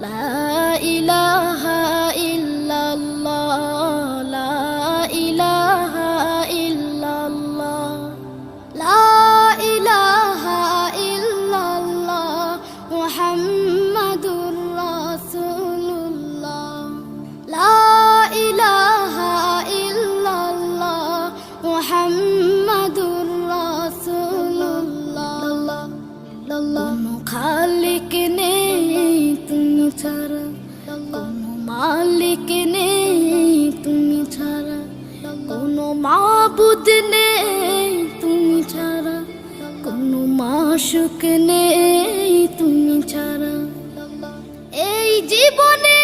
লা ইলাহা ইল্লাল্লাহ, লা ইলাহা ইল্লাল্লাহ, লা ইলাহা ইল্লাল্লাহ, মুহাম্মাদুর রাসূলুল্লাহ, লা ইলাহা ইল্লাল্লাহ, মুহাম্মাদুর রাসূলুল্লাহ। কোনো খালিক নেই তুমি ছাড়া, কোনো মালিক নেই তুমি ছাড়া, কোনো মাবুদ নেই তুমি ছাড়া, কোনো মাশুক নেই তুমি ছাড়া। এই জীবনে